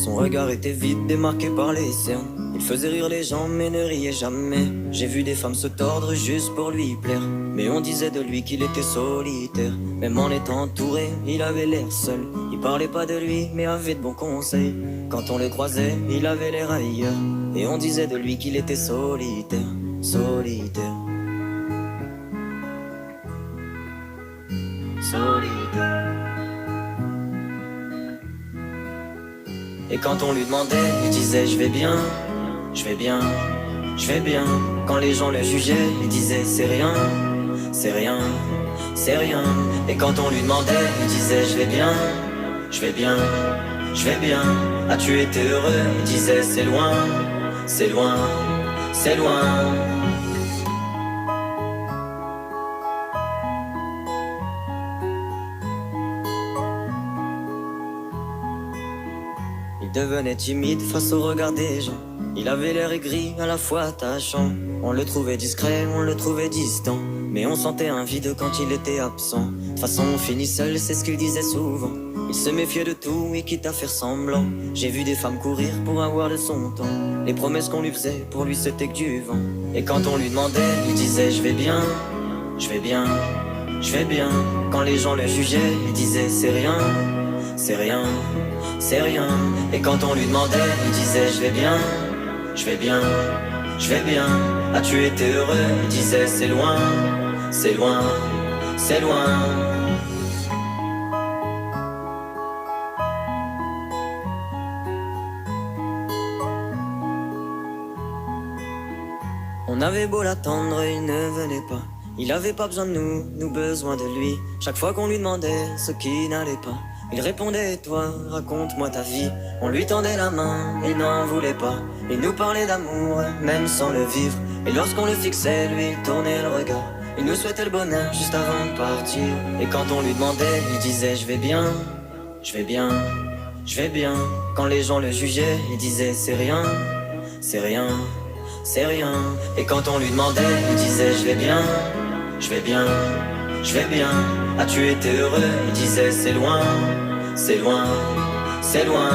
Son regard était vide, démarqué par les cernes. Il faisait rire les gens mais ne riait jamais. J'ai vu des femmes se tordre juste pour lui plaire, mais on disait de lui qu'il était solitaire. Même en étant entouré, il avait l'air seul. Il parlait pas de lui mais avait de bons conseils. Quand on le croisait, il avait l'air ailleurs, et on disait de lui qu'il était solitaire, solitaire, solitaire. Et quand on lui demandait, il disait je vais bien, je vais bien, je vais bien. Quand les gens le jugeaient, il disait c'est rien, c'est rien, c'est rien. Et quand on lui demandait, il disait je vais bien, je vais bien, je vais bien. As-tu été heureux? Il disait c'est loin, c'est loin, c'est loin. Il devenait timide face au regard des gens. Il avait l'air aigri, à la fois attachant. On le trouvait discret, on le trouvait distant, mais on sentait un vide quand il était absent. De toute façon on finit seul, c'est ce qu'il disait souvent. Il se méfiait de tout et quitte à faire semblant. J'ai vu des femmes courir pour avoir de son temps. Les promesses qu'on lui faisait, pour lui c'était que du vent. Et quand on lui demandait, il disait je vais bien, je vais bien, je vais bien. Quand les gens le jugeaient, il disait c'est rien, c'est rien, c'est rien. Et quand on lui demandait, il disait je vais bien, je vais bien, je vais bien. As-tu été heureux? Il disait c'est loin, c'est loin, c'est loin. On avait beau l'attendre, il ne venait pas. Il avait pas besoin de nous besoin de lui. Chaque fois qu'on lui demandait ce qui n'allait pas, il répondait et toi, raconte-moi ta vie. On lui tendait la main, il n'en voulait pas. Il nous parlait d'amour, même sans le vivre. Et lorsqu'on le fixait, lui, il tournait le regard. Il nous souhaitait le bonheur juste avant de partir. Et quand on lui demandait, il disait je vais bien, je vais bien, je vais bien. Quand les gens le jugeaient, il disait c'est rien, c'est rien, c'est rien. Et quand on lui demandait, il disait je vais bien, je vais bien, je vais bien. As-tu été heureux? Il disait c'est loin, c'est loin, c'est loin.